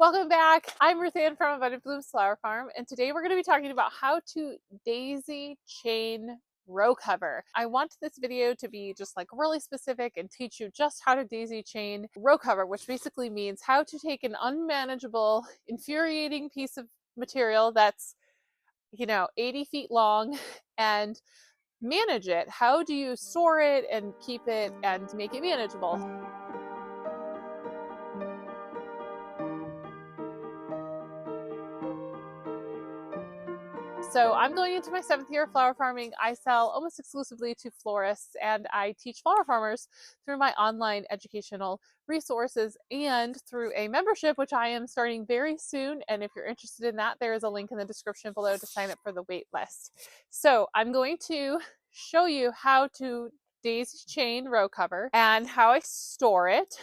Welcome back. I'm Ruth Ann from Abundant Blooms Flower Farm, and today we're going to be talking about how to daisy chain row cover. I want this video to be just like really specific and teach you just how to daisy chain row cover, which basically means how to take an unmanageable, infuriating piece of material that's 80 feet long and manage it. How do you store it and keep it and make it manageable? So I'm going into my 7th year of flower farming. I sell almost exclusively to florists, and I teach flower farmers through my online educational resources and through a membership, which I am starting very soon. And if you're interested in that, there is a link in the description below to sign up for the wait list. So I'm going to show you how to daisy chain row cover and how I store it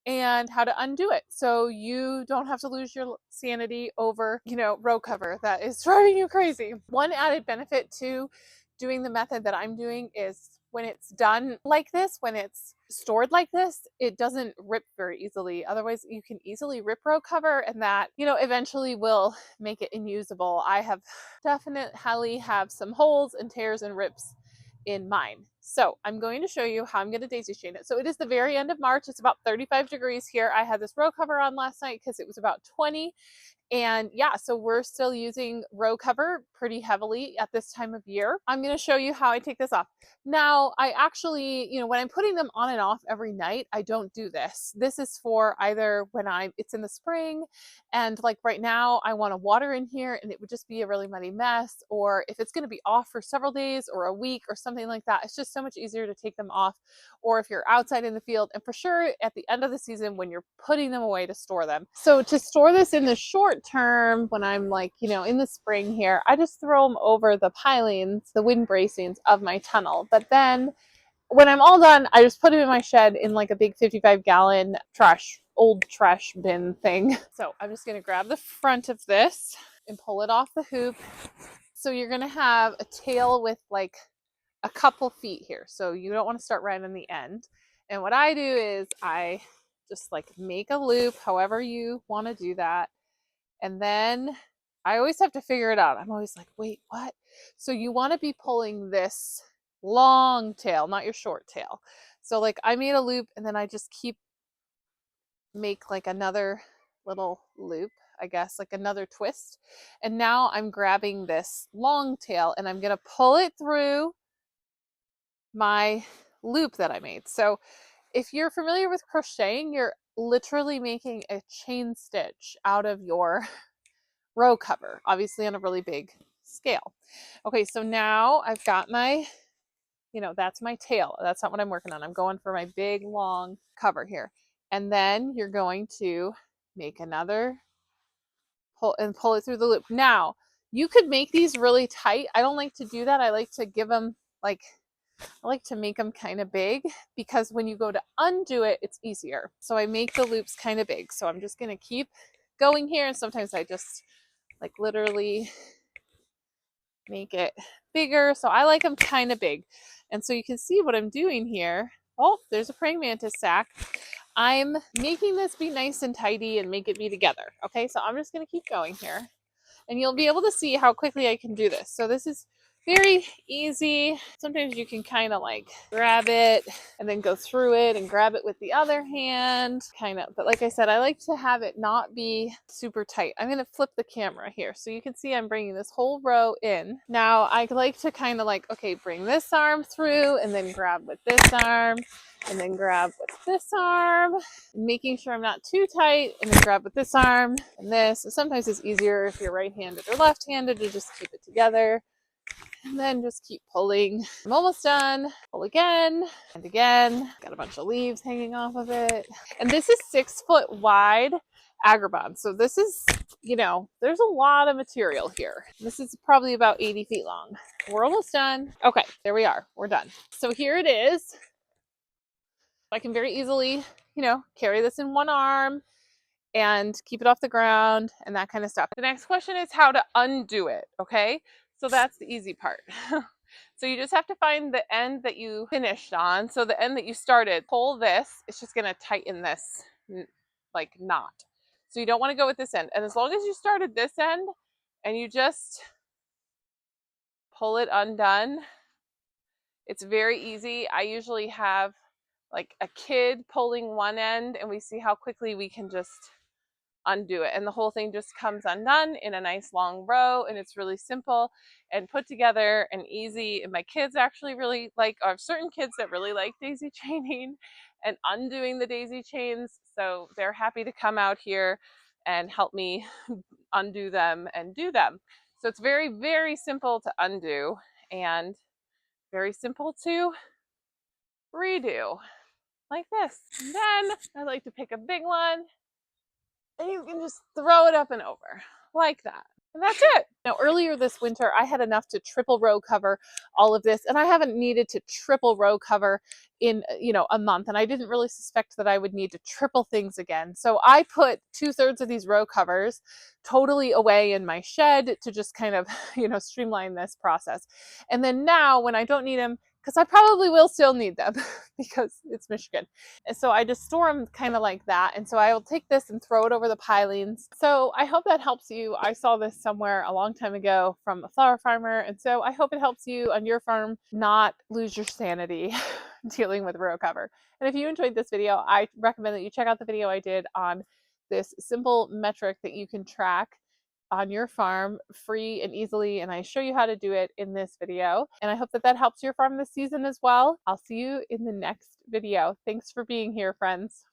and how to undo it so you don't have to lose your sanity over, row cover that is driving you crazy. One added benefit to doing the method that I'm doing is when it's done like this, when it's stored like this, it doesn't rip very easily. Otherwise, you can easily rip row cover, and that, eventually will make it unusable. I have definitely have some holes and tears and rips in mine. So I'm going to show you how I'm going to daisy chain it. So it is the very end of March. It's about 35 degrees here. I had this row cover on last night because it was about 20. And yeah, so we're still using row cover pretty heavily at this time of year. I'm going to show you how I take this off. Now, I actually, when I'm putting them on and off every night, I don't do this. This is for either when it's in the spring and like right now I want to water in here and it would just be a really muddy mess, or if it's going to be off for several days or a week or something like that, it's just so much easier to take them off, or if you're outside in the field, and for sure at the end of the season when you're putting them away to store them. So to store this in the short term, when I'm like, in the spring here, I just throw them over the pilings, the wind bracings of my tunnel. But then when I'm all done, I just put them in my shed in like a big 55-gallon old trash bin thing. So I'm just going to grab the front of this and pull it off the hoop. So you're going to have a tail with like a couple feet here. So you don't want to start right on the end. And what I do is I just like make a loop, however you want to do that. And then I always have to figure it out. I'm always like, wait, what? So you want to be pulling this long tail, not your short tail. So like I made a loop and then I just make like another little loop, I guess, like another twist. And now I'm grabbing this long tail and I'm going to pull it through my loop that I made. So if you're familiar with crocheting, you're literally making a chain stitch out of your row cover, obviously on a really big scale. Okay, so now I've got my, that's my tail. That's not what I'm working on. I'm going for my big long cover here. And then you're going to make another pull it through the loop. Now, you could make these really tight. I don't like to do that. I like to give them I like to make them kind of big because when you go to undo it, it's easier. So I make the loops kind of big. So I'm just going to keep going here. And sometimes I just like literally make it bigger. So I like them kind of big. And so you can see what I'm doing here. Oh, there's a praying mantis sac. I'm making this be nice and tidy and make it be together. Okay, so I'm just going to keep going here. And you'll be able to see how quickly I can do this. So this is very easy. Sometimes you can kind of like grab it and then go through it and grab it with the other hand, kind of. But like I said, I like to have it not be super tight. I'm going to flip the camera here so you can see I'm bringing this whole row in. Now I like to kind of like, okay, bring this arm through and then grab with this arm and then grab with this arm, making sure I'm not too tight, and then grab with this arm and this. Sometimes it's easier if you're right-handed or left-handed to just keep it together. And then just keep pulling. I'm almost done. Pull again and again. Got a bunch of leaves hanging off of it. And this is 6-foot wide agrabah. So this is, there's a lot of material here. This is probably about 80 feet long. We're almost done. Okay, there we are. We're done. So here it is. I can very easily, carry this in one arm and keep it off the ground and that kind of stuff. The next question is how to undo it, okay? So that's the easy part. So you just have to find the end that you finished on. So the end that you started, pull this, it's just gonna tighten this like knot. So you don't want to go with this end. And as long as you start at this end and you just pull it undone, it's very easy. I usually have like a kid pulling one end, and we see how quickly we can just undo it, and the whole thing just comes undone in a nice long row, and it's really simple and put together and easy. And my kids actually really like, I have certain kids that really like daisy chaining and undoing the daisy chains, so they're happy to come out here and help me undo them and do them. So it's very, very simple to undo and very simple to redo, like this. And then I like to pick a big one, and you can just throw it up and over like that. And that's it. Now, earlier this winter, I had enough to triple row cover all of this, and I haven't needed to triple row cover in, a month. And I didn't really suspect that I would need to triple things again. So I put 2/3 of these row covers totally away in my shed to just kind of, streamline this process. And then now when I don't need them, because I probably will still need them because it's Michigan. And so I just store them kind of like that. And so I will take this and throw it over the pilings. So I hope that helps you. I saw this somewhere a long time ago from a flower farmer. And so I hope it helps you on your farm not lose your sanity dealing with row cover. And if you enjoyed this video, I recommend that you check out the video I did on this simple metric that you can track on your farm free and easily, and I show you how to do it in this video. And I hope that that helps your farm this season as well. I'll see you in the next video. Thanks for being here, friends.